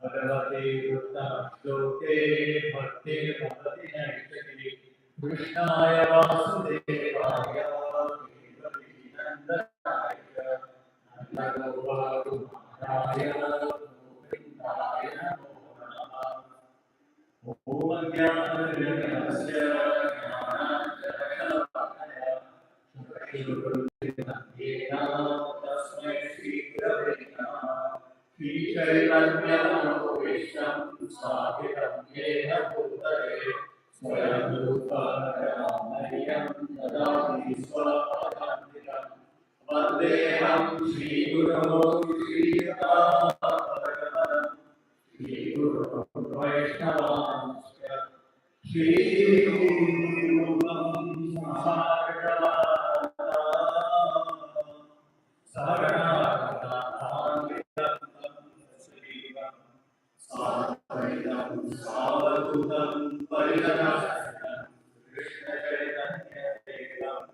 भगवते उत्तमश्लोके भक्तिर्भवति नैष्ठिकी कृष्णाय वासुदेवाय नन्दनाय नन्दगोपकुमाराय गोविन्दाय नमो नमः। ॐ ज्ञाननिर्मलस्य ज्ञानाञ्जनशलाकया शुक्तिर्बुद्धिमत्येन तस्मै श्रीगुरवे नमः। श्रीचैतन्यमनोभीष्टं स्थापितं येन भूतले स्वयं रूपकमह्मह्यं ददाति स्वपदान्तिकम्। वन्देऽहं श्रीगुरो श्रीयुतापदकमलं श्रीगुरो वैष्णवांश्च श्रीरूपं साद्वैतं सावधूतं परिजनसहितं कृष्णचैतन्यदेवं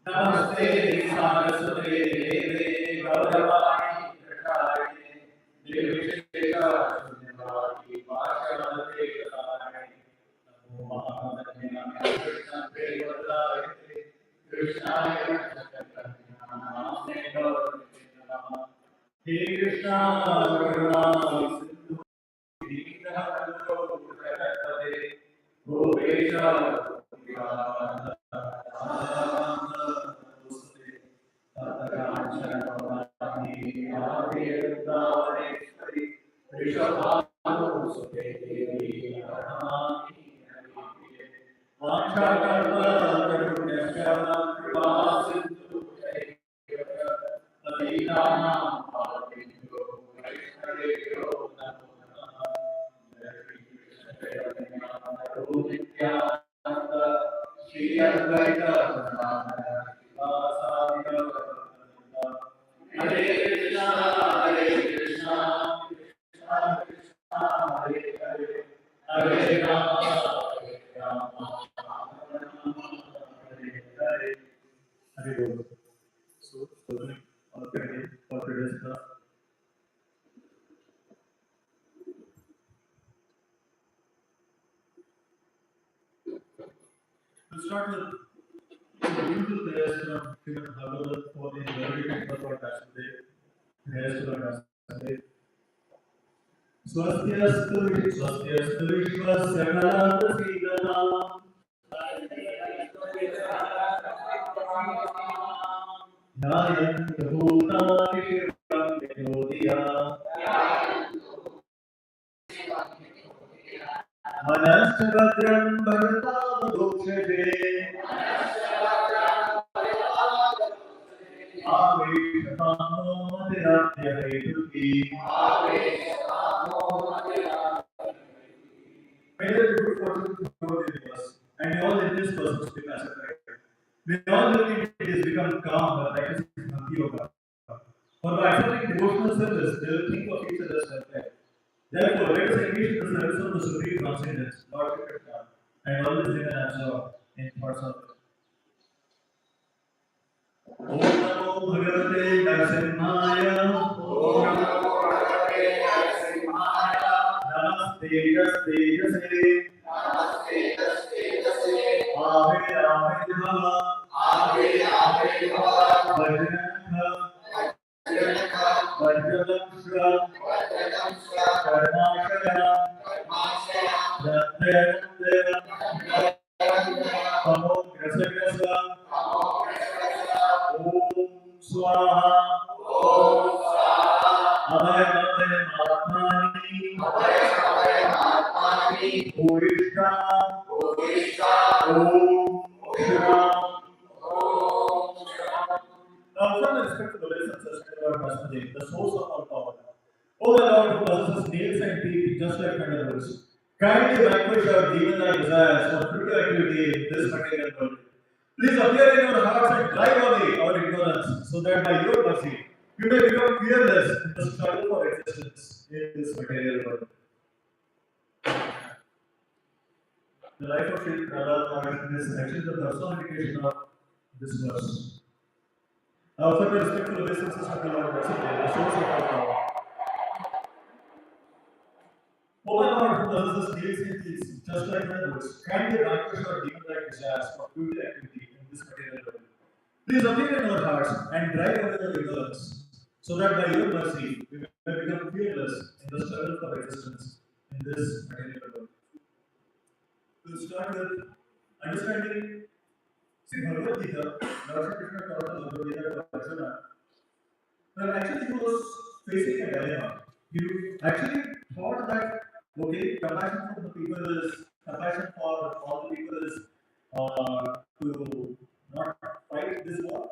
नमस्ते सारस्वते देवे गौरवाणी प्रचारिणे निर्विशेषशून्यवादी पार्श्वनाथे प्रदायिने नमो महामहिमे कृष्णाय वरदायिने कृष्णाय नामने गौरवाणी नमः। हे कृष्णा करुणा सिंधु दीनबंधो जगत्पते Gopesh We'll start with the beautiful prayers from Srimad Bhagavatam for the invocation of our Dashadev. Prayers to our Dashadev. Swastyastu Vishwasya Kalaprasidhanam Jayanta Bhutani Shivam Vinodya Manasya Bhadram Bhagavatam Dokshate May the good fortune to grow in us, and all endless persons be pacified. May all living entities become calm by practicing Bhakti Yoga. For by accepting devotional service, they will think of each other's welfare. Therefore, let us engage in the service of the Supreme Transcendence, Lord Krishna, and always remain absorbed in thoughts of it. Om Namo Bhagavate Narasimhaya. Om Namo Bhagavate Narasimhaya. Namaste Jaste Jase. Namaste Jaste Jase. Ave Ave Bhava. Ave Ave Bhava. Vajranakha. Vajranakha. Vajradamshra. Vajradamshra. Karmashaya. Karmashaya. Datyarandya. Datyarandya. Pamo Grasa Grasa. Pamo Om Swaha. Om Swaha. Abhay Abhay Mahatmani. Abhay Abhay Mahatmani. Purishta. Purishta. Om Shram. Om Shram. Now, from the respect to the less ancestral Lord Vasudeva, the source of all power. O the Lord who possesses nails and teeth just like thunderbolts, kindly vanquish our demon-like desires for future activity in this material world. Please appear in our hearts and drive away our ignorance, so that by your mercy We may become fearless in the struggle for existence in this material world. The life of Sri Radha is actually the personification of this verse. I offer the respectful obeisances of the Lord, the source of our power. O my Lord, who does this deals in peace, just like my words, can be vanquished or demon-like desires for futile activity in this material world. Please appear in our hearts and drive away the ignorance, so that by your mercy we may become fearless in the struggle for existence in this material world. To start with understanding, see Bhagavad Gita, Lord Krishna taught us Bhagavad Gita to Arjuna. Well, actually, he was facing a dilemma. He actually thought that, okay, compassion for the people is, compassion for all the people is to not fight this war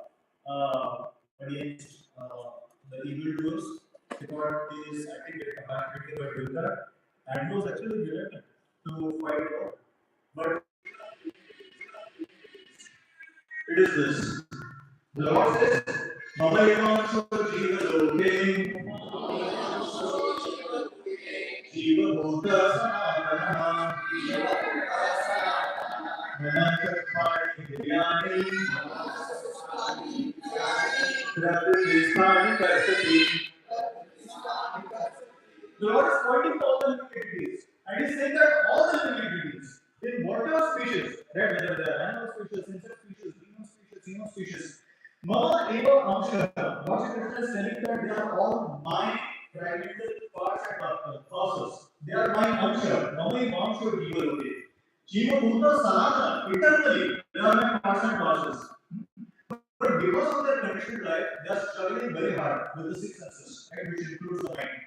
against the evildoers. He thought he is acting very compassionately by doing that, and he was actually willing to fight war. But it is this. The Lord says, Mamayamasho Jiva Loke, Jiva Bhuta Sanatana, Manachakmani Vidyani, Pratisthani Karsati. The Lord is pointing to all the living entities, and He is saying that all the living entities, in whatever species, right, whether they are animal species, insect species, human species, Mama Eva Amsha, Lord Krishna is telling that they are all my fragmented parts and process. They are my Amsha, Mama Eva Amsha Jiva Loke. Jiva Bhuta Sanatana, eternally, they are my parts and process. But because of their conditioned life, they are struggling very hard with the six senses, right, which includes the mind.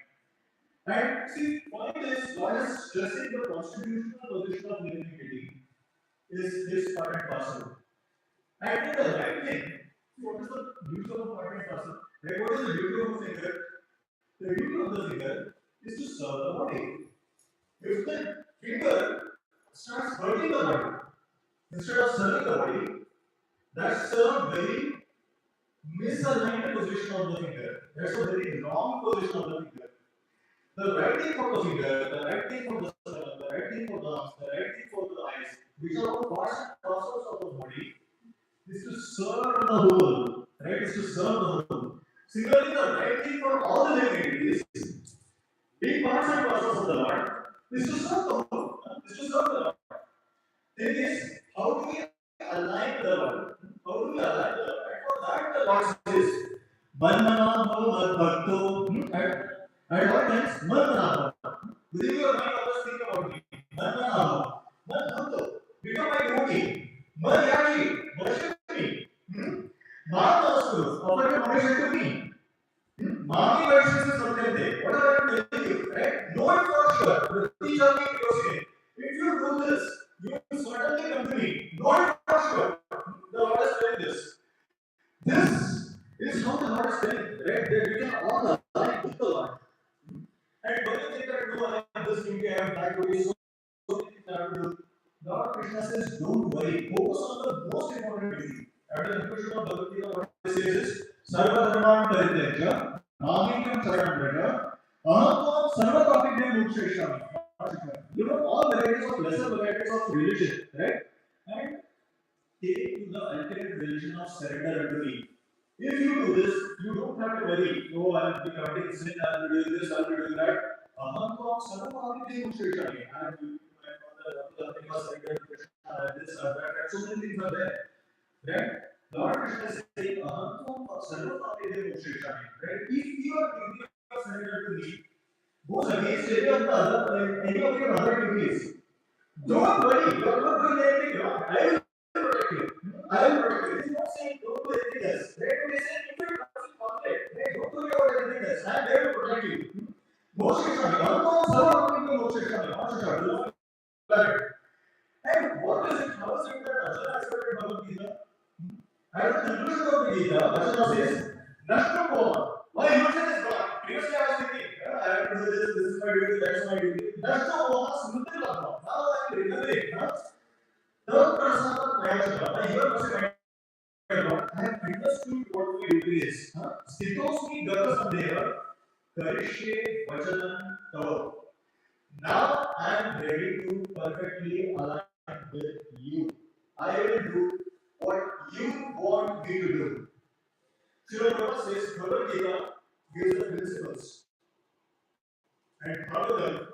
And see, point is, God is stressing the constitutional position of living entity is this part and parcel. And the right thing, what is the beauty of a part and parcel? Right? What is the beauty of a finger? The beauty of the finger is to serve the body. If the finger starts hurting the body instead of serving the body, that's a very misaligned position of the finger. That's a very wrong position of the finger. The right thing for the finger, the right thing for the stomach, the right thing for the arms, the right thing for the eyes, which are all parts and parcels of the body, is to serve the whole. Right? Is to serve the whole. Similarly, the right thing for all the living entities, being parts and parcels of the Lord, is to serve the whole. Is to serve the Lord. Thing is, how do we align with the Lord? How do we align with the Lord? And for that, the Lord says, Manmana Bhava Bhakto. At all times, Manmana Bhava. Within your mind, always think about me. Manmana Bhava. Man Bhakto. Become my devotee. Man Yashi. Worship me. Man Namaskuru. Offer your worship to me. Mami versions is something. What are I telling you? Right? Know it for sure. Teacher me If you do this, you will certainly come to me. Know it for sure. The Lord is telling this. This is how the Lord is telling. Right? That we can all align with the Lord. And when you think that no, I have this duty, I have that duty, so many things I have to do. Lord Krishna says, don't worry. Focus on the most important duty. At the conclusion of Bhagavad Gita, what he says is, Sarva Dharman Parityaja, Mamikam Saranam Braja, Aham Sarva Tapidya Muksheshami. You know, all varieties of lesser varieties of religion, right? And take to the ultimate religion of surrender unto me. If you do this, you don't have to worry. Oh, I'll be committing sin, I'll be doing this, I'll be doing that. Aham Sarva Muksheshami. I will be my father, I will surrender to Krishna, this, that, so many things are there. Right? Lord Krishna is saying, Aham Sarva Muksheshami. Right? If your duty of surrender to me goes against any of your other duties, don't worry, you are not doing anything wrong. I will protect you. I will protect you. It is not saying don't do anything else. Right? It is saying if you are in conflict, right? Don't worry about anything else. I am there to protect you. Moksheshami. Aham Sarva Muksheshami. Moksheshami. And what is it? How is it that Arjuna accepted Bhagavad Gita? At the conclusion of the Gita, Arjuna says, Nashna Koma. My illusion is gone. Previously I was thinking, I have to do this is my duty, that's my duty. Nashna Koma Smriti Lagna. Now I am remembering. The Prasana Prayashana. I hear Lord, I have understood what my duty is. Sthitosmi Gata Sandeva, Karishe Vachanan Tavo. Now I am ready to perfectly align with you. I will do what you want me to do. Srila Prabhupada says Bhagavad Gita gives the principles and Bhagavatam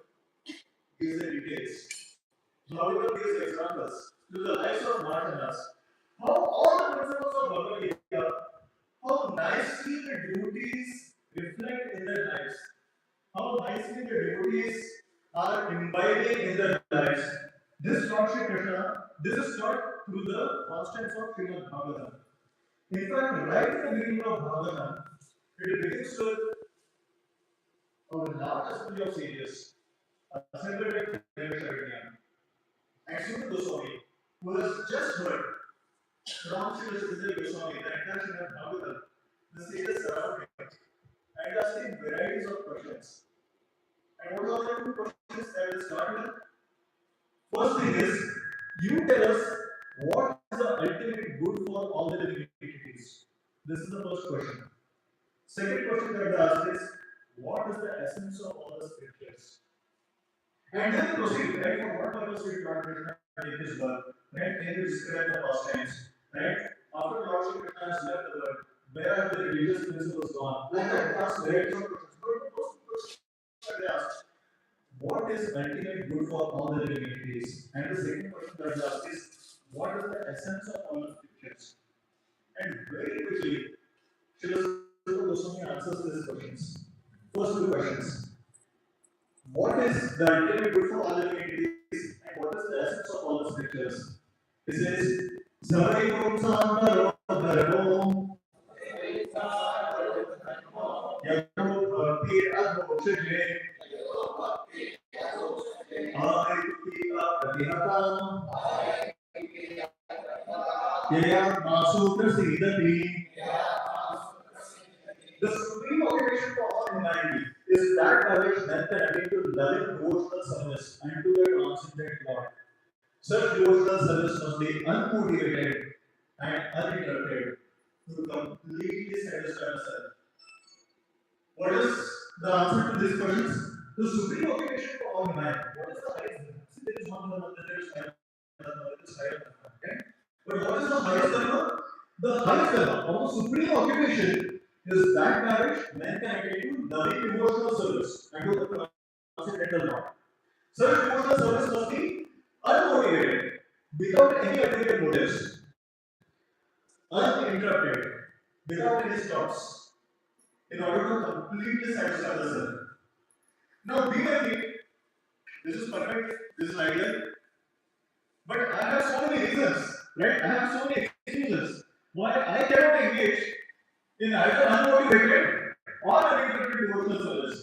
gives the details. Bhagavatam gives examples to the lives of Martanas. How all the principles of Bhagavad Gita, how nicely the devotees reflect in their lives, how nicely the devotees are imbibing in their lives. This Lord Shri Krishna, this is taught through the constants of Srimad Bhagavatam. In fact, right in the beginning of Bhagavatam, it begins with our large assembly of sages, assembled at Devasharanya, and Sutta Goswami, who has just heard from Srila Sridhar Goswami, the entire Srimad Bhagavatam, the sages surround him and asking varieties of questions. And what are the two questions that will start with? First thing is, you tell us what is the ultimate good for all the living entities. This is the first question. Second question that they ask is, what is the essence of all the scriptures? And then proceed, right? For what purpose did Lord Krishna take his birth? Right? Can you describe the pastimes? Right? After Lord Shri Krishna has left the world, where are the religious principles gone? Like that, ask very short questions. But the first question that they ask, what is ultimate good for all the living entities? And the second question that they ask is, what is the essence of all the scriptures? And very quickly, Srila Goswami answers these questions. First two questions. What is the ultimate good for all living entities and what is the essence of all the scriptures? It says, Savaikum Santaro Dharmo Yato Bhakti Admokshe Aituki Apratihata Yaya Masu Prasidati. The supreme motivation for all humanity is that by which men can attain to loving devotional service and to their transcendent Lord. Such devotional service must be unmotivated and uninterrupted to completely satisfy the self. What is the answer to these questions? The supreme motivation for all humanity. What is the highest dharma? See, there is one dharma, there is higher dharma, there is higher dharma. Okay? But what is the highest dharma? The highest dharma or the supreme motivation is that by which men can attain to loving devotional service and to the transcendental Lord. Such devotional service must be unmotivated, without any ulterior motives, uninterrupted, without any stops, in order to completely satisfy the self. Now, we may think this is perfect, this is ideal, but I have so many reasons, right? I have so many excuses why I cannot engage in either unmotivated or uninterrupted devotional service.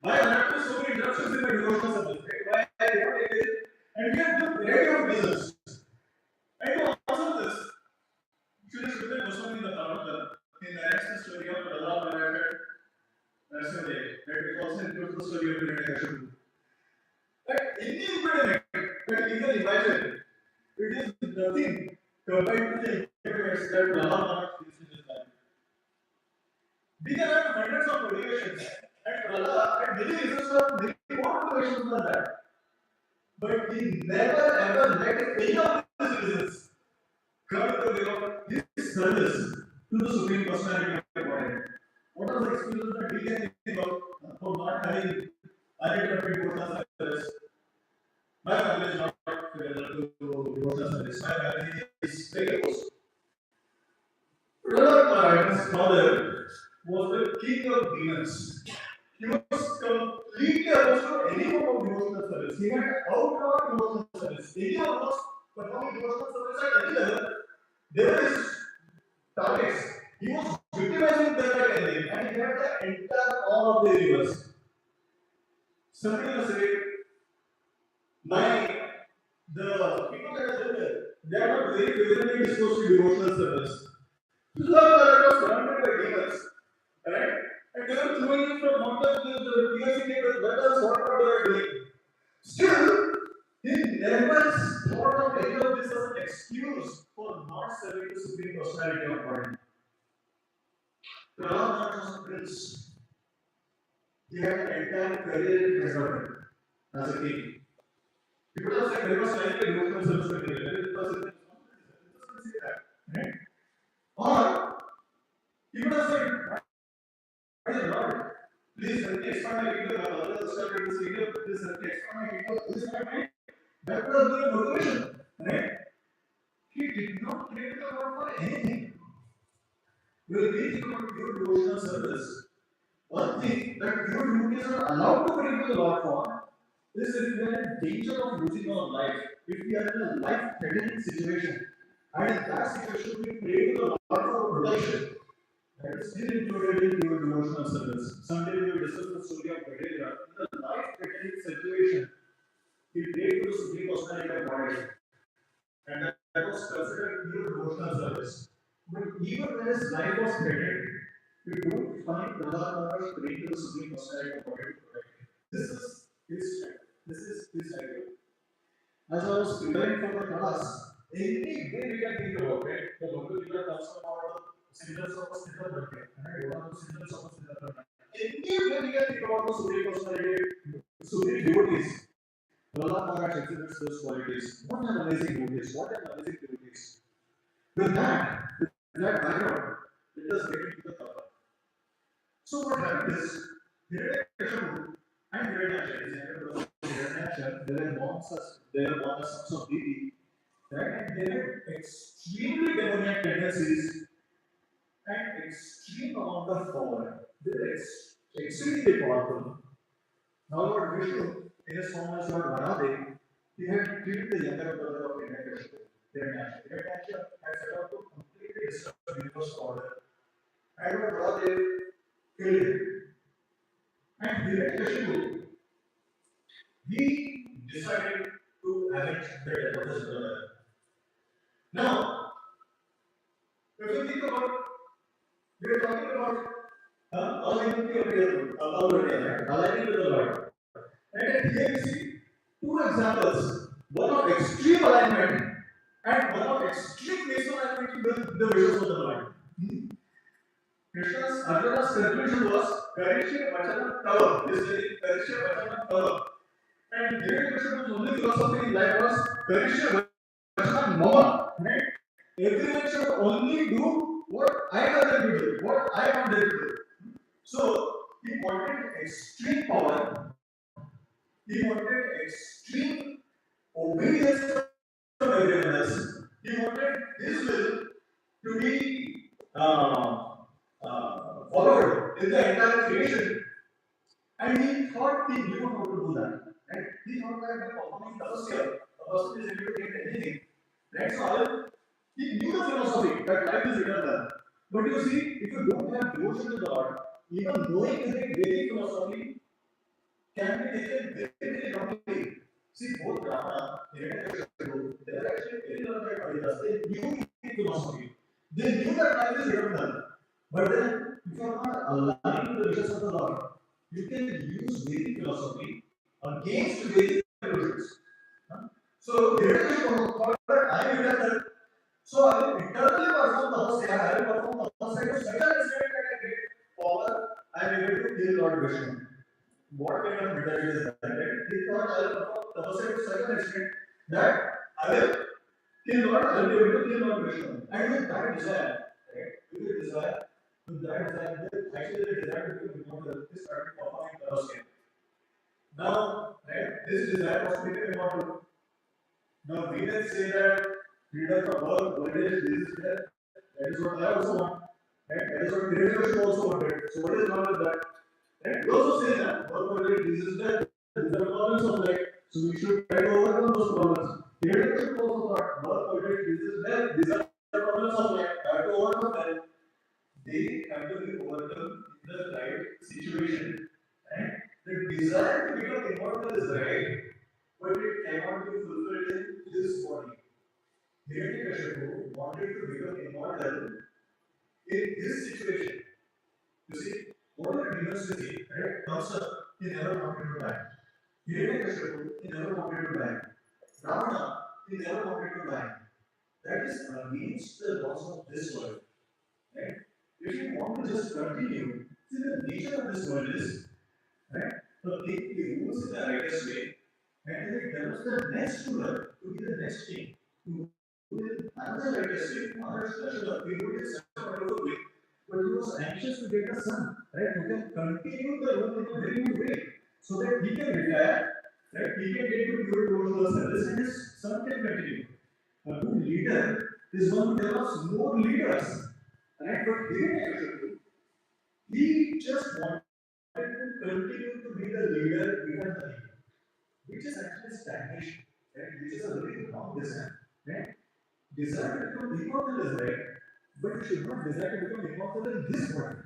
Why I have to so many interruptions in my devotional service? Right? Why I cannot engage? And we have given variety of reasons. And to answer this, Srila Sridhar Goswami in the Bhagavatam, he narrates the story of Prahlad and Narasimha, that it also includes the story of Hiranyakashipu. That any impediment that you can imagine, it is nothing compared to the impediments that Prahlad faced in his life. We can have hundreds of motivations, and Prahlad had many reasons for many more motivations than that. But he never ever let any of these reasons come in the way of his service to the Supreme Personality of Godhead. What are the excuses that we can think of for not having uninterrupted devotional service? My family is not available to devotional service. My family is very close. Prahlad Maharaj's father was the king of demons. He was completely opposed to any form of devotional service. He had outlawed devotional service. Anyone was performing devotional service at any level, they were his targets. He was victimizing them at anything, and he had the entire all of the universe. Somebody will say, the people that are there, they are not very favorably disposed to devotional service. Love was surrounded by demons, right? And they were throwing him from mountains, they were piercing him with weapons, whatever they were doing. Still, he never thought of any of this as an excuse for not serving the Supreme Personality of God. Prahlad was a prince. He had an entire career in front of him as a king. He could have said, "There was like a devotional service material." It was a say that, right? Or he could have said, "My Lord, please help me expand my kingdom. My father has started this kingdom. Please help me expand my kingdom. This is my mind." That would have been a motivation, right? He did not pray to the Lord for anything. When we think about pure devotional service, one thing that pure devotees are allowed to pray to the Lord for is if we are in danger of losing our life, if we are in a life-threatening situation, and in that situation we pray to the Lord for protection. That is still included in pure devotional service. Someday we will discuss the story of Vedera. In a life-threatening situation, he prayed to the Supreme Personality of Godhead, and that was considered pure devotional service. But even when his life was threatened, we don't find Prahlad Maharaj praying to the Supreme Personality of Godhead to protect him. This is his strength. This is his idea. As I was preparing for the class, any way we can think about it, the Bhagavad Gita talks about the symptoms of a Siddha Bhakti. Right? What are the symptoms of a Siddha Bhakti? Any way we can think about the Supreme Personality, Supreme devotees. Prahlad Maharaj exhibits those qualities. What an amazing devotees! What an amazing devotees! With that background, let us get into the topic. So what happened is, Hiranyakashipu and Hiranyasha, they were born as sons of Devi, right? And they had extremely demoniac tendencies and extreme amount of power. They were extremely powerful. Now Lord Vishnu, in his form as Lord Varadev, he had killed the younger brother of Hiranyakashipu, Hiranyasha. Hiranyasha had set out to completely destroy the universe order. And Lord Varadev killed him. And Hiranyakashipu, he decided to avenge the death of his brother. Now, if you think about, we are talking about aligning with the Lord. And here you see two examples, one of extreme alignment and one of extreme misalignment with the wishes of the Lord. Arjuna's conclusion was Karishya Vachanam Tava. This very Karishya Vachanam Tava. And Hiranyakashipu's only philosophy in life was Karishya Vachanam Mama. Right? Everyone should only do what I tell them to do, what I want them to do. So he wanted extreme power, he wanted extreme obedience from everyone else. He wanted his will to be followed in the entire creation. And he thought he knew how to do that. Right? He thought that by performing tapasya, a person is able to get anything. Right? So he knew the philosophy that life is eternal. But you see, if you don't have devotion to the Lord, even knowing the Vedic philosophy can be taken very, very wrongly. See, both Brahmana and Hiranyakashipu, they were actually very learned Adidas. They knew Vedic philosophy. They knew that life is eternal. But then, if you are not aligned to the wishes of the Lord, you can use Vedic philosophy against Vedic illusions. So, Hiranyakashipu thought that I am eternal. So, I will eternally perform tapasya. I will perform tapasya to such an extent that I get power. I am able to kill Lord Vishnu. What kind of mentality is that? He thought I will perform tapasya to such an extent that I will kill Lord, I will be able to kill Lord Vishnu. And with that desire, right? With that desire, actually the desire to become immortal, he started performing tapasya. Now, right, this desire was to become immortal. Now, we can say that freedom from birth, old age, disease, death. That is what I also want. Right? That is what Hiranyakashipu also wanted. So, what is wrong with that? Right? We also say that birth, old age, disease, death. These are problems of life. So, we should try to overcome those problems. Hiranyakashipu also thought birth, old age, disease, death. These are problems of life. I have to overcome them. They have to be overcome in the right situation. Right? The desire to become immortal is right, but it cannot be fulfilled in this body. Hiranyakashipu wanted to become immortal in this situation. You see, whatever demons we see, right? Kamsa, he never wanted to die. Hiranyakashipu, he never wanted to die. Ravana, he never wanted to die. That is against the laws of this world. Right? if you want to just continue, see the nature of this world is, right? The thing we rules in the righteous way, and then it develops the next ruler to be the next king, to rule in another righteous way, another special, we rule in such a wonderful way. But he was anxious to get a son, right, who can continue the rule in a very good way, so that he can retire, right? He can get to pure devotional service, and his son can continue. A good leader is one who develops more leaders, right? But he didn't actually. He just wanted to continue to be the leader behind the leader, which is actually stagnation, right? Which is a very wrong design, right? Desire to become immortal is right, but you should not desire to become immortal in this world,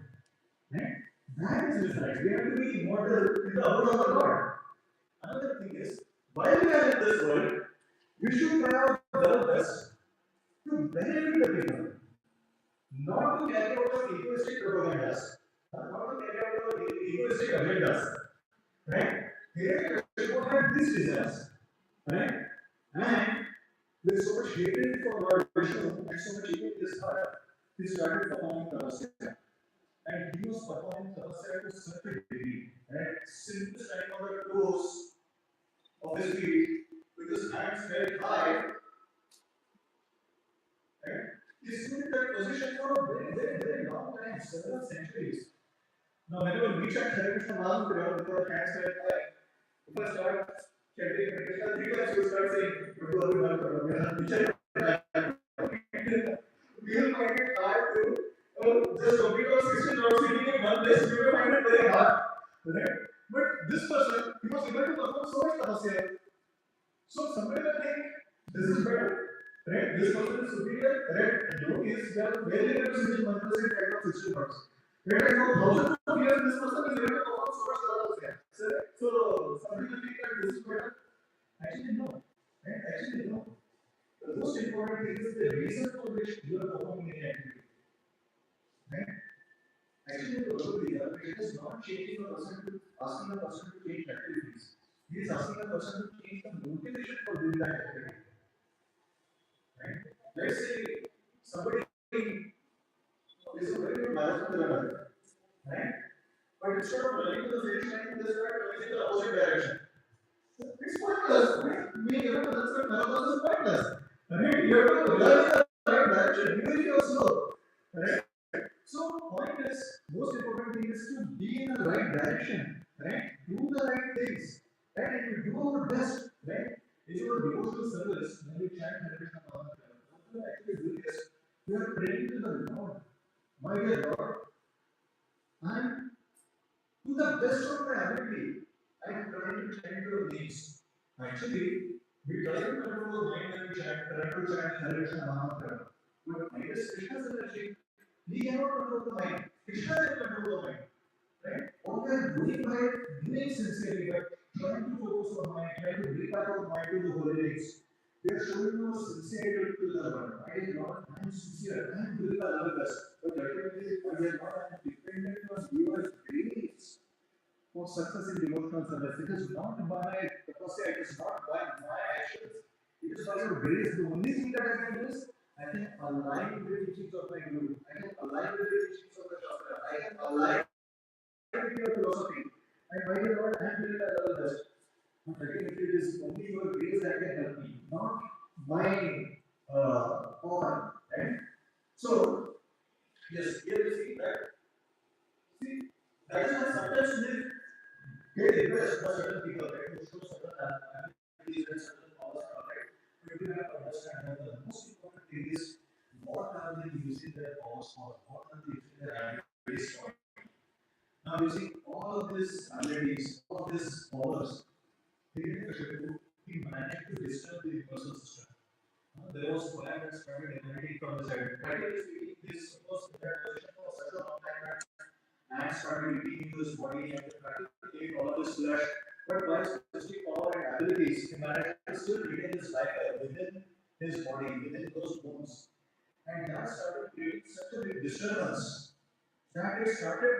right? That is right. We have to be immortal in the abode of the Lord. Another thing is, while we are in this world, we should try our level best to benefit the people, not to carry out the egoistic propagandas, not to carry out the egoistic agendas, right? Here, people have these desires, right? And there's so much hatred for Lord Vishnu and so much hatred in his heart. He started performing tapasya. And he was performing tapasya to such a degree, right? Simply standing on the toes of his feet with his hands very high, right? He stood in that position for a very, very, very long time, several centuries. Now, whenever we chant Hare Krishna Mahamantra with our hands very high, if I start chanting Hare Krishna, three times you start saying, Prabhu Abhimana Karo, we chant we will find it hard to just complete our 16 hours sitting in one place, we will find it very hard. Right? But this person, he was able to perform so much tapasya. So somebody will think, this is better. Right? This person is superior. Right? Yogis, they are very able to sing mantras in 10 or 16 hours. Right? And for thousands of years, this person is able to perform so much tapasya. So somebody will think that this is better. Actually, no. Right? Actually, no. The most important thing is the reason for which you are performing any activity. Right? Actually, the Bhagavad Gita, it is not changing a person to asking a person to change activities. He is asking a person to change the motivation for doing that activity. Right? Let's say somebody is a very good marathon runner, right? But instead of running to the finish line, they start running in the opposite direction. It's pointless. We have to understand marathon is pointless. Right? You have to run in the right direction, even if you are slow. Right? So, point is, most important thing is to be in the right direction, right? Do the right things, right? And you do our best, right? In your devotional service, when you chant Hare Krishna Mahamantra, what you are actually doing is, you are praying to the Lord. My dear Lord, I am to the best of my ability, I am trying to chant your names. Actually, we try to control the mind when we chant, try to chant Hare Krishna Mahamantra. But mind is Krishna's energy. We cannot control the mind. Krishna can control the mind. Right? What we are doing by doing sincerely, by trying to focus on mind, trying to bring back our mind to the holy days, we are showing our sincerity to the Lord. I am not, I am sincere, I am doing my level best. But ultimately, if I am not, I am dependent on your grace for success in devotional service. It is not by tapasya, it is not by my actions. It is by your grace. The only thing that I can do is I can align with the teachings of my Guru. I can align with the teachings of the Shastra. I can align with your philosophy. And my dear Lord, I am doing my level best. But ultimately, it is only your grace that can help me, not my power. Right? So, yes, here we see that. See, that is why sometimes we get impressed by certain people, right? Who show certain abilities and certain powers, right? But you have to understand that the most important thing is what are they using their powers for? What are they using their abilities for? Now, you see, all these abilities, all these powers, they didn't he managed to disturb the universal system. There was collapse and started emanating from the side. Practically speaking, this was in that position for such a long time that and started eating into his body and practically ate all of his flesh. But by his specific power and abilities, he managed to still retain his life within his body, within those bones. And that started creating such a big disturbance that it started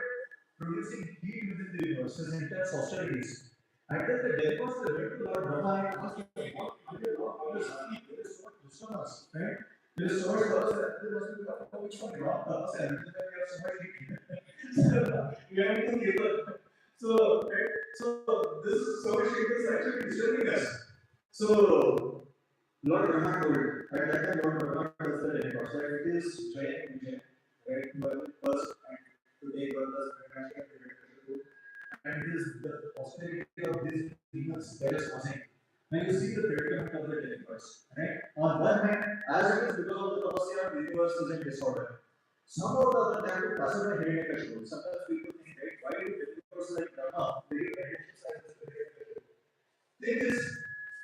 producing heat within the universe, his intense hostilities. And then the demigods they went to Lord Brahma and asked him, what is happening? There is so much disturbance, right? There is so much purpose that there must be which one wrong purpose and we have so much heat. We have to give up. So, right? So this so much heat is actually disturbing us. So Lord Brahma told it. At that time, Lord Brahma does the record. So it is giant vision, right? First and to take birth as and it is the austerity of these demons that is causing. Now you see the predicament of the universe, right? On one hand, as it is because of the tapasya, the universe is in disorder. Some of the other time to pacify Hiranyakashipu. Sometimes people think, right, why do universe like Brahma, very meditation science, thing is,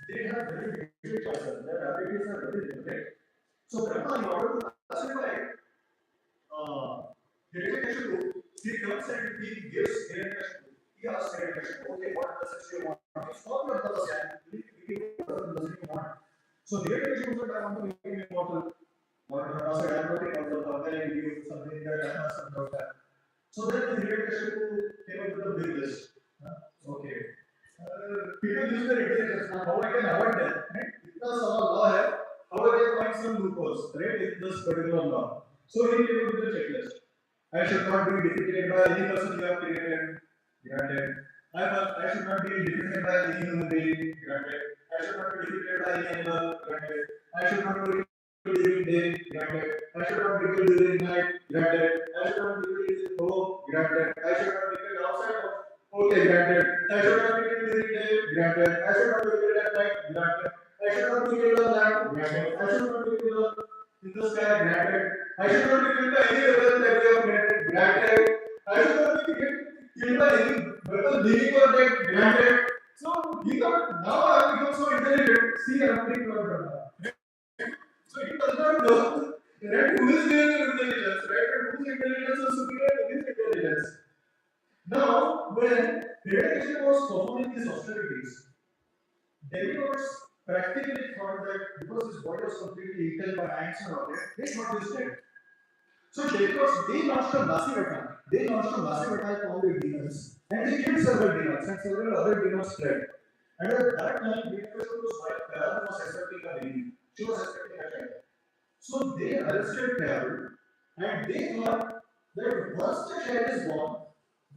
they have very limited choices. Their abilities are very limited. So Brahma, in order to pacify Hiranyakashipu, he comes and he gives Hiranyakashipu. He asks Hiranyakashipu, okay, what message do you want? Stop your tapasya. What does he want? So Hiranyakashipu said, I want to make him immortal. Or Brahma said, I'm not immortal. How can I give you something that I have some doubt that? So then the Hiranyakashipu came up with a big list. Okay. People use their intelligence now. How I can avoid that? Right? इतना सारा law है. How I can find some loopholes, right? In this particular law. So he came up with a checklist. I should not be defeated by any person you have created. Granted. I should not be defeated by any human being. Granted. I should not be defeated by any animal. Granted. I should not be during day. Granted. I should not be killed during night. Granted. I should not be killed in home. Granted. I should not be killed outside of. Okay, granted. I should not be killed during day. Granted. I should not be killed at night. Granted. I should not be killed on land. Granted. I should not be killed in the sky. Granted. I should not be killed by any other that we have granted. Granted. I should not be killed by any weapon living or dead. Granted. So he thought, now I have become so intelligent. See, I am pretty clever. So he does not know that who is doing the intelligence, right? And whose intelligence is superior to his intelligence. Now, when Hiranyakashipu was performing these austerities, demigods practically thought that because his body was completely eaten by ants and all that, they thought he's dead. So demigods, they launched a massive attack. They launched a massive attack on the demons, and they killed several demons, and several other demons fled. And at that time, Hiranyakashipu's wife Kara was expecting a baby. She was expecting a child. So they arrested Carol, and they thought that once the child is born,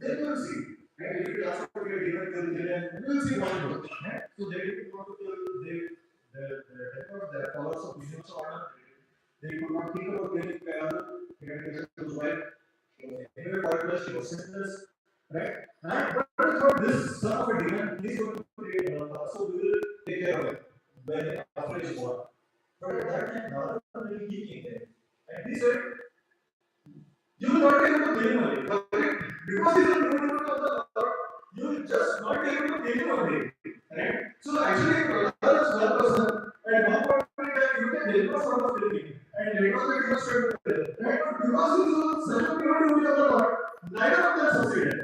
then we will see. And if you ask for your demon kill children, we will see one more. So they didn't want to kill the followers of Vishnu's order. They could not think about killing Carol. Hiranyakashipu's wife. She was anyway powerless, she was sinless. Right? And but I thought this son of a demon, he's going to create a so we will take care of it when after his born. But at that time, Narada really came there. And he said, you will not be able to kill him only. Because he is a new demon of the Lord, you will just not be able to kill him only. Right? So actually, Prahlad is one person, and one point in time, you can help us out of killing him. And later on, you must try to kill him. Right? But because he is such a pure devotee of the Lord, neither of them succeeded.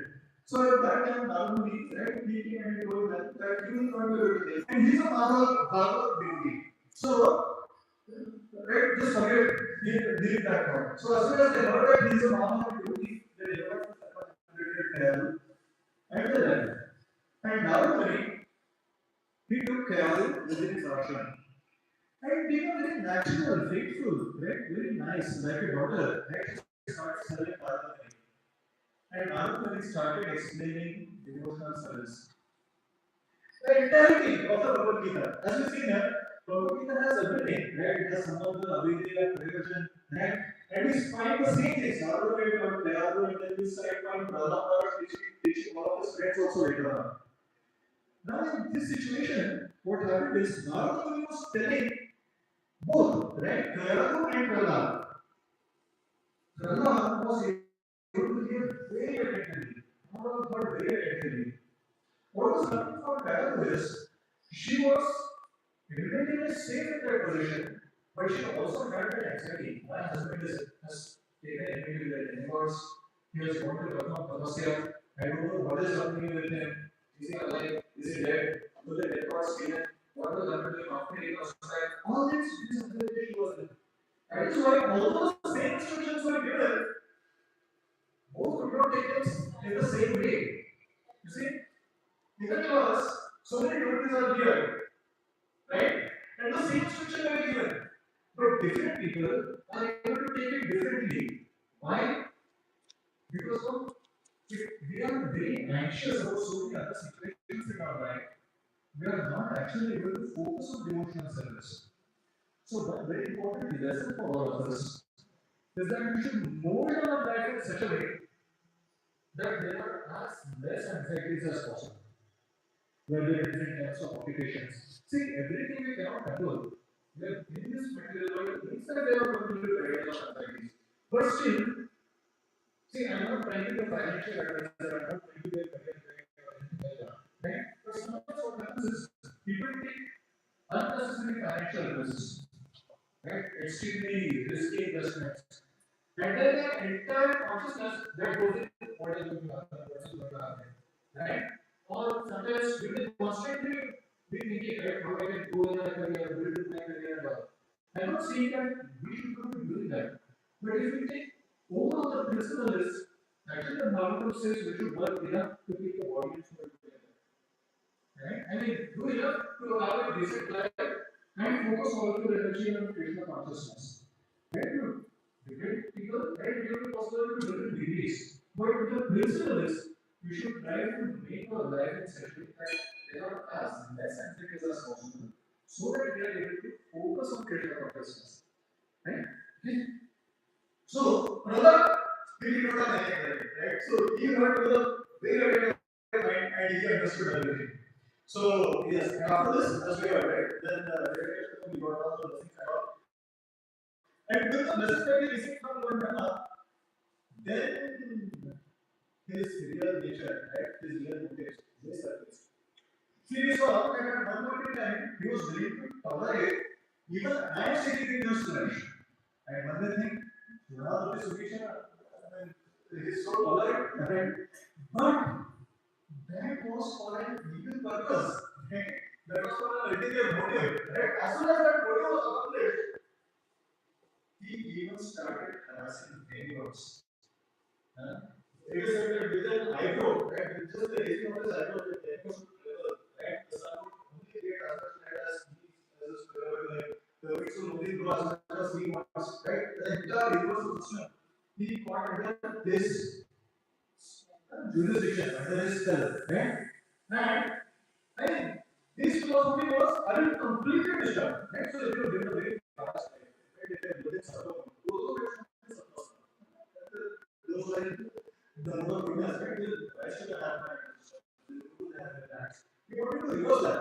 So at that time, Narada right, he came and he told them that he will not be able to kill him. And he is a Bhagavad devotee. So, right, just forget, delete that part. So as soon as they heard that he is a Mahamahara devotee, they developed the Carol and the life. And Narada, he took Carol within his ashram. And became very natural, faithful, right? Very nice, like a daughter. Right? She started serving Narada. And Narada started explaining devotional service. The entirety of the Bhagavad Gita. As you see here, Bhagavad Gita has everything, right? It has Sambandha, Avidya, Prayojan, right? And we find the same things. Narada read about Prayadu, and then we find Prahlad teaching all of his friends also later on. Now, in this situation, what happened is Narada was telling both, right? Prayadu and Prahlad. Prahlad was able to hear very attentively. Narada heard very attentively. What was happening for Prayadu is she was relatively safe in that position, but she also had that anxiety. My husband has taken enemy with the demigods. He has gone to perform tapasya. I don't know what is happening with him. Is he alive? Is he dead? Will the demigods kill him? What will happen to him after he comes back? All these uncertainty was there. That is why all those same instructions were given. Both could not take them in the same way. You see? Because so many devotees are here, right? And the same instruction were given. But different people people are able to take it differently. Why? Because of if we are very anxious about so many other situations in our life, we are not actually able to focus on devotional service. So one very important lesson for all of us is that we should mold our life in such a way that there are as less anxieties as possible. Whether it is in terms of occupations. See, everything we cannot control. We are in this material world, things that they are going to do areas of anxieties. But still, see, I'm not trying to be a financial advisor, I'm not trying to be a career advisor or anything like that. Right? But sometimes what happens is people take unnecessary financial risks, right? Extremely risky investments. And then their entire consciousness that goes in what is going to happen, what is going to happen. Right? Or sometimes we will constantly be thinking, right, how I can go in my career, build my career. I'm not saying that we should not be doing that. But if we take overall the principle is actually the Bible says we should work enough to keep the audience together. Right? I mean, do enough to have a decent life and focus all of your energy on Krishna consciousness. Right? Different people, right? You have possible to different degrees. But the principle is you should try to make your life in such a way that there are as less anxieties as possible. So that we are able to focus on Krishna consciousness. Right? So, another spirit of the right? So, he went to the very mind and he understood everything. So, yes, after this, as we are right, then we got all the blessings and all. And with the blessings that we received from Lord Brahma, then his real nature, right, his real motives, they surfaced. See, we saw that at one point in time, he was willing to tolerate even ants eating his flesh. And when they think, now this situation, is so tolerant, right? But that was for an evil purpose, right? That was for an ulterior motive, right? As soon as that motive was accomplished, he even started harassing neighbors. It is said that with an eyebrow, right? With just the raising of his eyebrow, the neighbors would level, right? The sun would only get as much light as he as the winds will only blow as much as he wants, right? The entire universe system, he caught under this jurisdiction, under his spell, right? And I mean, this philosophy was completely disturbed, right? So if you live a very fast life, right? If you live in suburban, those who are in the more good aspect will actually have my he wanted to reverse that.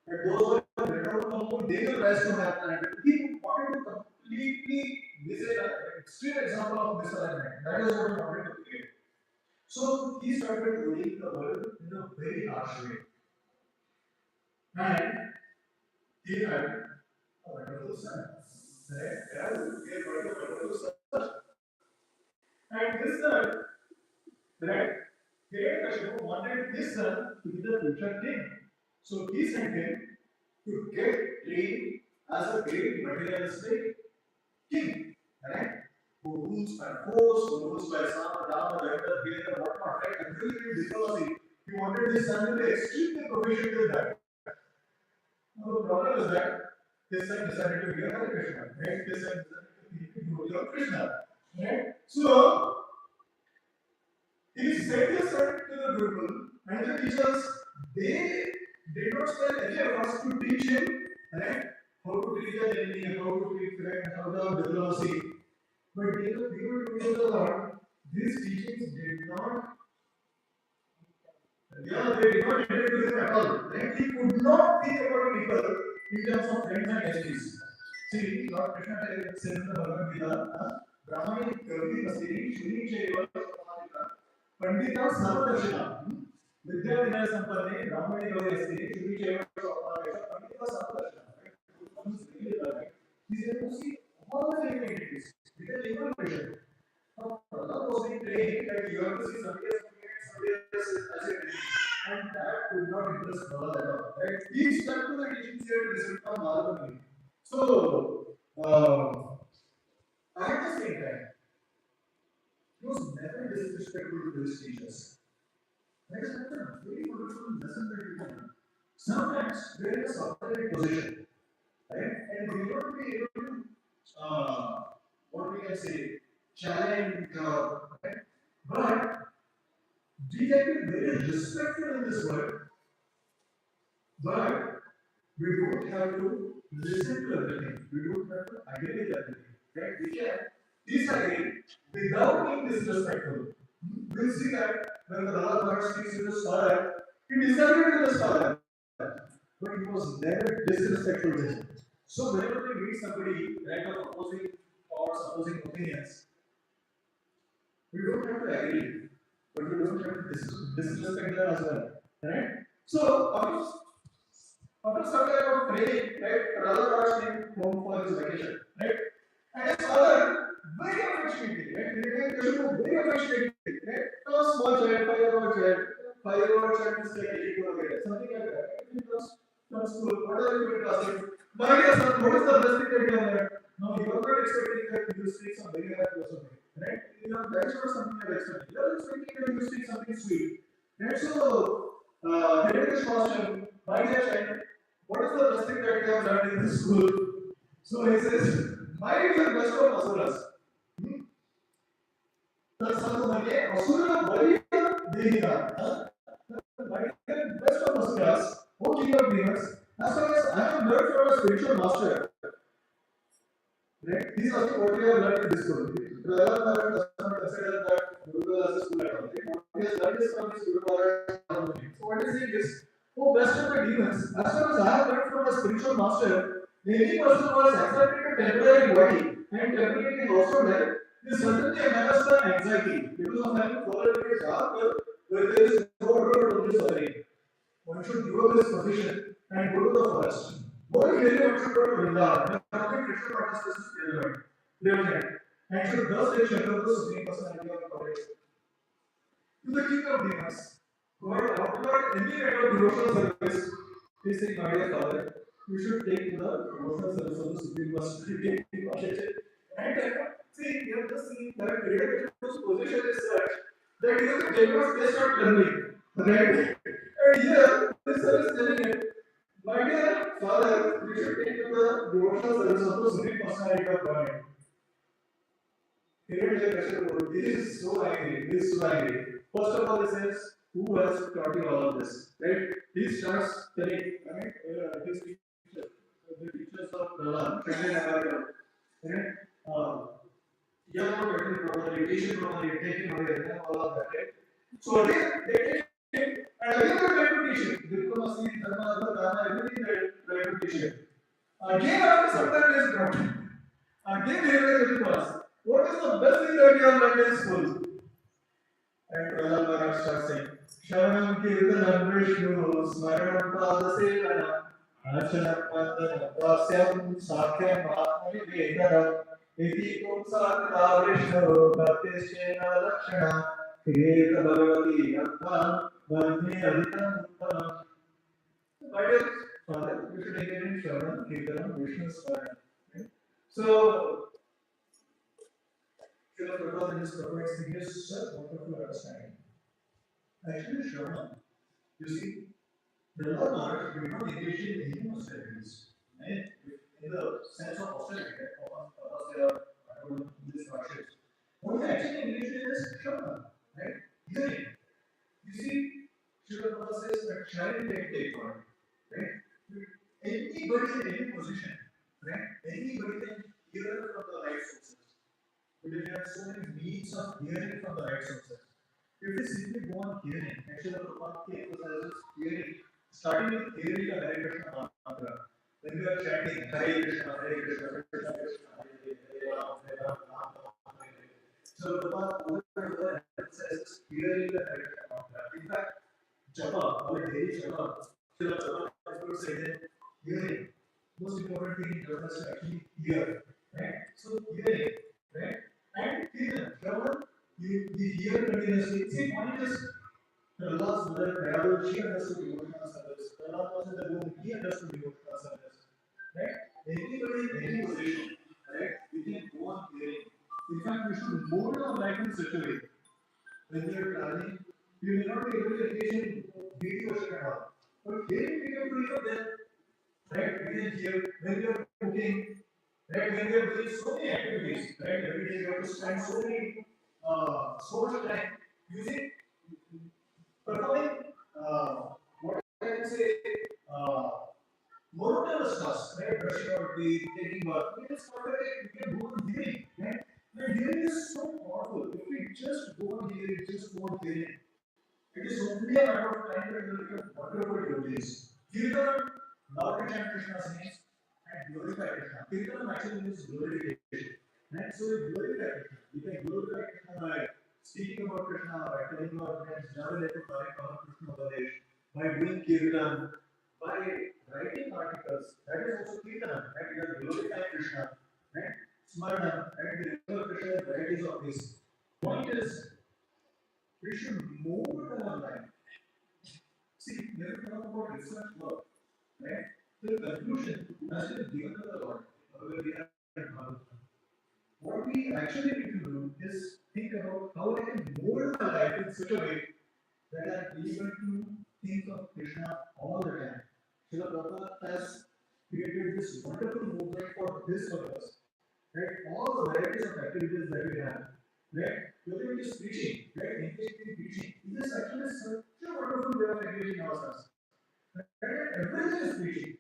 But those who are better from home, they will rise to have planet. He wanted to completely, this is an extreme example of misalignment. That is what he wanted to create. So he started ruling the world in a very harsh way. And he had a wonderful son. Right? Yeah, he had a wonderful son. And this son, right? Hiranyakashipu wanted his son to be the future king. So he sent him to get trained as a great materialistic king, right? Who rules by force, who rules by Sama, Dharma, Vector, Veda, whatnot, right? Everything in diplomacy. He wanted his son to be extremely proficient in that. Now the problem is that his son decided to be a Hare Krishna, right? His son decided to be a devotee of Krishna, right? So he sent his son to the Gurukul, and the teachers, they did not spend any efforts to teach him, right, how to treat the enemy, how to treat friends, how to have diplomacy. But people to the Lord, these teachings did not, they did not enter into him at all. Right? He could not think about people in terms of friends and enemies. See, Lord Krishna says in the Bhagavad Gita, Brahmani Kavi Vasiri Shuni Chaiva Pandita Sarvadarshina. Vidya Vinaya Sampanne Brahmani Kavi Vasiri Shuni Chaiva Pandita Sarvadarshina. He said, you see, all the living entities, with a legal vision. Now, Allah was being trained that you have to see somebody else as a enemy. And that could not impress Baba at all. Right? He stuck to the teachings here received from Mahavani. So, at the same time, he was never disrespectful to his teachers. That is a very beautiful lesson that we can learn. Sometimes we are in a subordinate position, right? And we will not be able to can say, challenge job, right? But we can be very respectful in this world, but we don't have to listen to everything. We don't have to agree with everything. Right? We can disagree without being disrespectful. We'll see that when the Lord speaks to the scholar, he disagreed with the scholar, but he was never disrespectful to him. So whenever we meet somebody right of opposing thoughts, opposing opinions, we don't have to agree, but we don't have to disrespect them as well. Right? So after some time of praying, right, Radha asked him home for his vacation, right? And his father, very affectionately, right? He became Kashyap very affectionately, right? No small child, 5-year-old child, 5-year-old child is like 8 something like that. He comes from school, what are you going to ask him? My dear son, what is the best thing that you have learned? No, you are not expecting that you speak some very high philosophy, right? That's not something you are expecting. You are expecting that you speak something sweet. Right? So, here is this question, my dear child, what is the best thing that you have learned in this school? So he says, my is the best of asuras. तत्सर्वमन्ये asura Ballia देहिना. My best of asuras, O king of demons, as far as I have learned from a spiritual master. Right? He is asking what you have learned in this school. Prahlad does not consider that Guru as a school at all. What he has learned is from his Guru Maharaj. So what is saying is, oh best of the demons, as far as I have learned from a spiritual master, any person who has accepted a temporary body and temporarily also dead is certainly a master of anxiety because of having fallen into a dark world where there is no road to this suffering. One should give up this position and go to the forest. More clearly, one should go to Vrindavan. The complete Krishna consciousness is relevant. And should thus take shelter of the Supreme Personality of Godhead. To the king of demons, who had outlawed any kind of devotional service, he said, my dear father, you should take to the devotional service of the Supreme Personality of Godhead. And see, you have just seen that Vedan's position is such that he is the demons they start learning. Right? And here, this service is telling him, my dear father, you should take to the devotional service of the Supreme Personality of Godhead. He is so angry. He is so angry. First of all, he says, who has taught you all of this? Right? He starts telling, right? His teachers, the teachers of Prahlad, China and America, right? You are not getting properly, teaching properly, taking away, and all of that, right? So again, they take him, and again they try to teach him. Diplomacy, dharma, dharma, everything they try to teach him. Again, after some time, he is brought. Again, he is class. What is the best thing that you have learned in school? And Prahlad Maharaj starts saying, Sharanam Kirtanam Vishnu Smaranam Padasevana Achanam Vandanam Dasyam Sakhyam Mahatmani Vedanam Iti Kumsatma Vishnu Bhaktishena Lakshana Kriyeta Bhagavati Atman Vandhe Adhitam Uttamam. My dear father, you should take it in Sharanam Kirtanam Vishnu Smaranam. So, Srila Prabhupada in his prophets gives such wonderful understanding. Actually, Shravan, you see, the Lord Maharaj did not engage in any austerities. In the sense of austerity, because they are Buddhist hardships. What he actually engaged in is Shravan, right? Hearing. You see, Srila Prabhupada says that sharing take part, right? Anybody in any position, right? Anybody can hear from the right sources. Because there are so many means of hearing from the right sources. If we simply go on hearing, actually the Prabhupada emphasizes hearing, starting with hearing the Hare Krishna mantra. When we are chanting Hare Krishna, Hare Krishna, Krishna Krishna, Hare Ram, Hare Ram, Ram Ram, Hare Hare. So Prabhupada over and over emphasizes hearing the Hare Krishna mantra. In fact, Japa, our daily Japa, Srila Prabhupada would say that hearing, most important thing in Japa is to actually hear. Right? So hearing, right? And hear, Shravan, you hear continuously. See, only just Prahlad's mother, Prabhupada, she understood devotional service. Prahlad was in the room, he understood devotional service. Right? Anybody in any position, right? We can go on hearing. In fact, we should mold our life in such a way. When we are traveling, we may not be able to engage in beauty worship at all. But hearing we can do even then. Right? We can hear when we are cooking. Right? When we are doing so many activities, right? Every day we have to spend so much time using performing what I can say uh, monotonous tasks, right? Brushing our teeth, taking bath. It is not that we can go on hearing, right? And hearing is so powerful. If we just go on hearing, just go on hearing, it is only a matter of time that we will become wonderful devotees. Kirtan, Lord and Krishna's names, and glorify Krishna. Kirtan actually means glorification. Right? So we glorify Krishna. We can glorify Krishna by speaking about Krishna, by telling our friends, Javaleko Parikama Krishna Vadesh, by doing Kirtan, by writing articles. That is also Kirtan. Right? We are glorifying Krishna. Right? Smarana, right? We remember Krishna's varieties of this. Point is, we should move our life. See, when we talk about research work, right? The conclusion has been given to the Lord. Where we are in Bhagavatam. What we actually need to do is think about how I can mold my life in such a way that I'm able to think of Krishna all the time. Srila Prabhupada has created this wonderful movement for this purpose. Right? All the varieties of activities that we have, right? Whether it is preaching, right? Engaging in preaching, it is actually such a wonderful way of engaging ourselves. Right? Everything is preaching,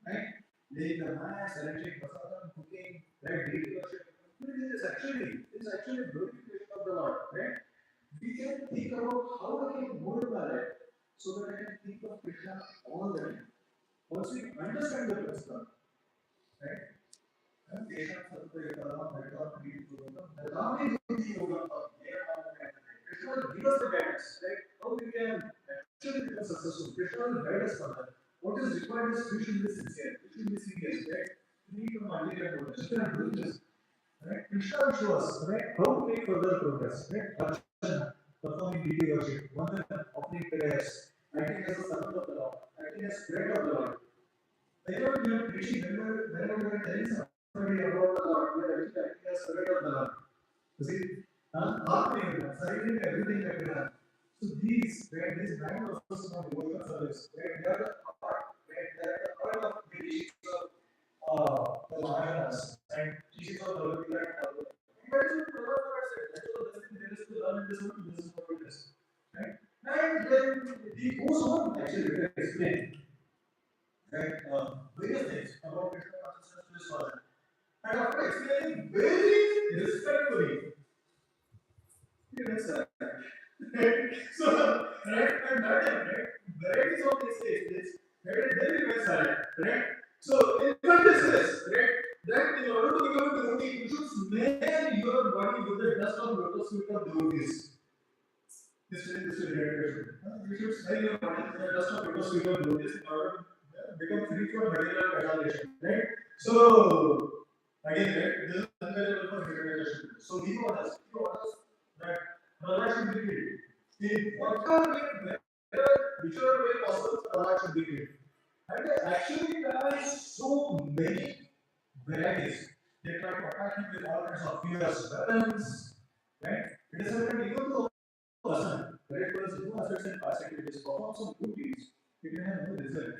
right? Laying the mass, arranging prasadam, cooking, right? Daily worship. Everything is actually glorification of the Lord, right? We can think about how I can mold my life so that I can think of Krishna all the time. Once we understand the principle, right? And Krishna will give us the guidance, right? How we can actually become successful. Krishna will guide us for that. What is required is we should be sincere, we should be serious, right? We need to mind and progress. We are doing this, right? Krishna will show us, right? How to make further progress, right? Archana, performing deity worship, Vandana, offering prayers, acting as a servant of the Lord, acting as friend of the Lord. Whenever we are preaching, whenever we are telling somebody about the Lord, we are actually acting as servant of the Lord. You see, surrendering everything that we have. So these, right, these nine processes of devotional service, right, they are the heart, right, they are the heart of the teachings of the Mahayanas and teachings of the Lord. And that is what Prabhupada said. That's what there is to learn in this world, this is what it is. Right? And then he goes on actually to explain, right, various things about Krishna consciousness to his father. And after explaining very respectfully, he went silent. So, right, and that time, right, varieties of these stages, right, then we went silent, right? So, in fact, this is, right, that in order to become a devotee, you should smear your body with the dust of lotus feet of devotees. This will be a you should smell your body with the dust of lotus feet of devotees in order to become free from material contamination, right? So, again, right, this is unbearable for meditation. So, he orders that Prahlad should be killed. In whatever way, whichever way possible, Prahlad should be killed. And they actually try so many varieties. They try to attack him with all kinds of fierce weapons, right? It is certain even though a person, right, person who has certain past activities, performs some good deeds, it may have no result.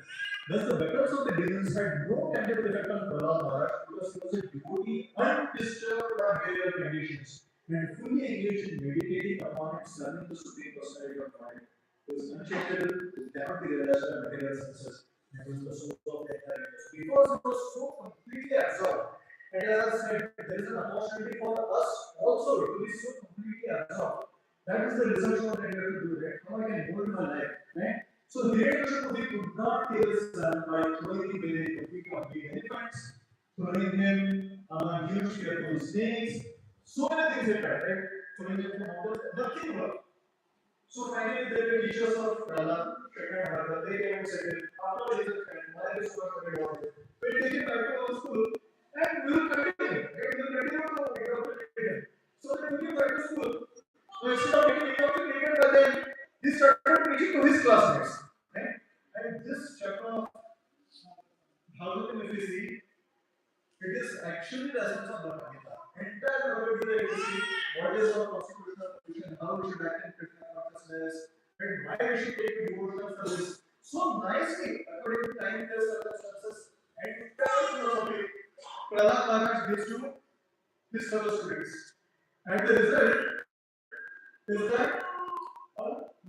Thus, the weapons of the demons had no tangible effect on Prahlad Maharaj because he was a devotee undisturbed by material conditions and fully engaged in meditating upon and serving the Supreme Personality of mind. It was unshakable, it cannot be realized by material senses. It was the source of the entire universe. Because it was so completely absorbed. And as I said, there is an opportunity for us also to be so completely absorbed. That is the research work that we have to do, right? How I can mold my life, right? So Hiranyakashipu could not kill his son by throwing him in a complete of big elephants, throwing him among huge fearful snakes. So many things they tried, right? Throwing him from mountains, nothing worked. So finally, they were teachers of Prahlad, Shekhan Bharata. They came and said, after this experiment, why is so much about it? We'll take him back to our school and we'll continue. Right? We'll continue to indoctrinate him. So they took him back to school. So instead of getting indoctrinated by them, he started preaching to his classmates. Right? And this chapter of Bhagavatam, if you see, it is actually the essence of Bhagavad Gita. Entire Bhagavad Gita, you see what is our constitutional position, how we should act in Krishna consciousness, and why we should take devotional service. So nicely, according to time, circumstances, entire philosophy Prahlad Maharaj gives to his fellow students. And the result is that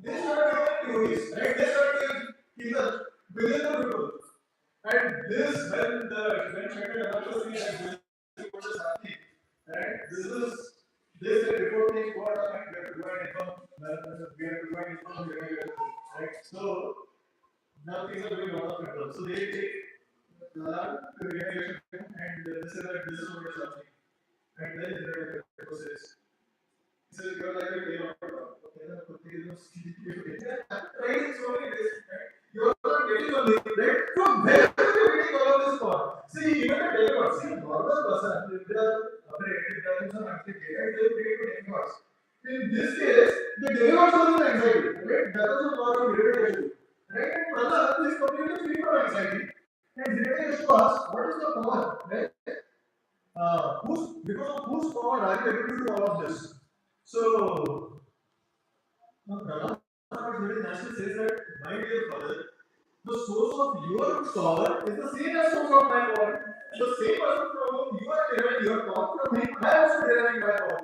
they start getting theories, right? They start getting either billions of people. And this, when Shankar Dhamma sees that this is what is happening, right? This report is what we have to provide income, we have to provide income, right? So now things are going out of control. So they take the realization and this is what is happening. And then the report says, you're like a day of okay, right? So many days, right? You're not getting on this, right? From where are you getting all of this for? See, even a telecom, see, a normal person, if they are operating, some activity, right? They will get to demigods. In this case, the demigods are in anxiety, right? That is a lot of related issue, right? And Prahlad is completely free from anxiety. And related issue asks, what is the power, right? Because of whose power are you able to do all of this? So, Brahma very nicely says that, my dear father, the source of your power is the same as source of my power. The same person from whom you are deriving your power, from him I am also deriving my power.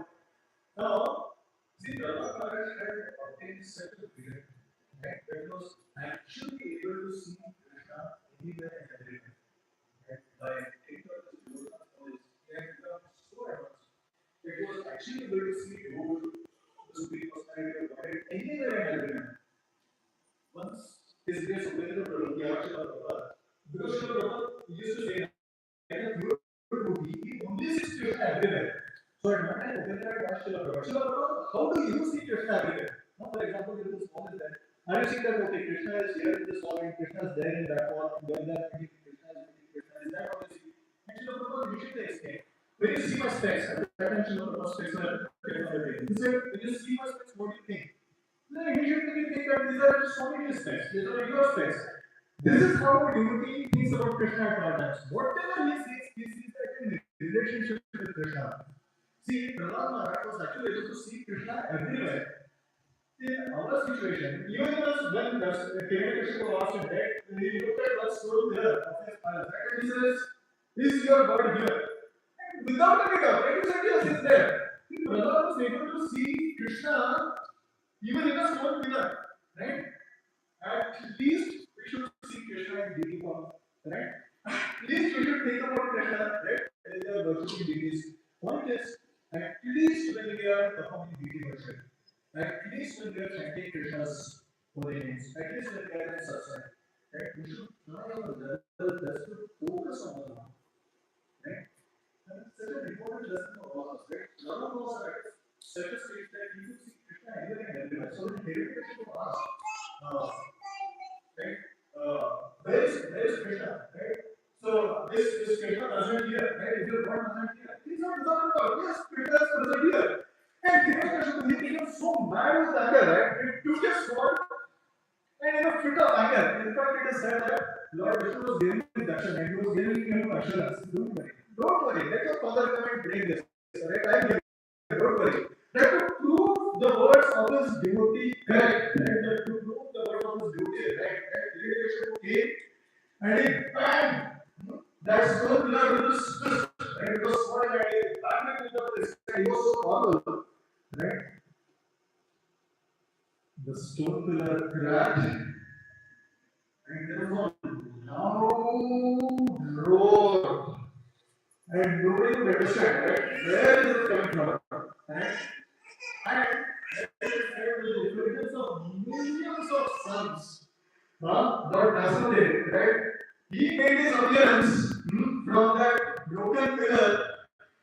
Now, see, Brahma Maharaj had obtained such a vision that was actually able to see Krishna anywhere and everywhere. Right? By taking out the devotion of his, he had become so advanced. It was actually able to see God, the Supreme Personality of God, anywhere and everywhere. Once his grace opened the Prabhupada, because Srila Prabhupada used to say that you he only sees Krishna everywhere. So at one time, Upendra asked Srila Prabhupada, Srila Prabhupada, how do you see Krishna everywhere? Now, for example, there is a small is that. Are you seeing that okay, Krishna is here in this form, and Krishna is there in that form, and there is Krishna is that what you see? And Srila Prabhupada usually explain. When you see my specs, at that time Srila Prabhupada specs were he said, when you see my specs, what do you think? No, immediately we think that these are just only specs, these are your specs. This is how a devotee thinks about Krishna at all times. Whatever he sees that in relationship with Krishna. See, Prahlad Maharaj was actually able to see Krishna everywhere. In our situation, even when Krishna was asked him, right, he looked at one stone there of his palace, right, and he says, is your God here? And without any doubt, right, he said, yes, it's there. Prahlad was able to see Krishna even in a stone pillar, right? At least we should see Krishna in deity form, right? At least we should think about Krishna, right? As a virtual deities. Point is, at least when we are performing deity worship, at least when we are chanting Krishna's holy names, at least when we are in satsang, right? We should try our level best to focus on the Lord, right? And it's such an important lesson for all of us, right? None of us are at such a stage that we could see Krishna anywhere and everywhere. So the heritage to ask, right? Where is Krishna, right? So this Krishna present here, right? Is your God present here? He's not present at all. Yes, Krishna is present here. And Hiranyakashipu, he became so mad with anger, right? He took his sword and in a fit of anger. In fact, it is said that Lord Vishnu was giving him darshan and he was giving him assurance. Don't worry, let your father come and bring this. Right? I'm here. Don't worry. That to prove the words of his devotee correct, right? That to prove the words of his devotee right, Hiranyakashipu came and he banged that stone pillar with his fist, right? It was sword and he banged it with his fist. He was so powerful, right? The stone pillar cracked, and there was a loud roar. And nobody could understand, right? Where is it coming from? Right? And with the influence of millions of suns, Lord Nasudev, right? He made his appearance from that broken pillar.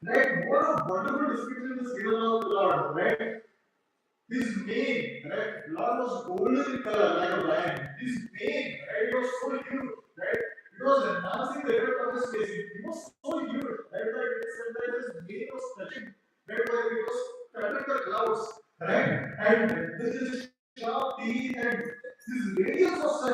Right? What a wonderful description is given of the Lord, right? His mane, right? Blood was golden in color like a lion. His mane, right? It was so huge, right? It was enhancing the effect of his face. It was so huge, right? That it is said that his mane was touching, right? Like it was cutting the clouds, right? And this is sharp teeth and his radius was such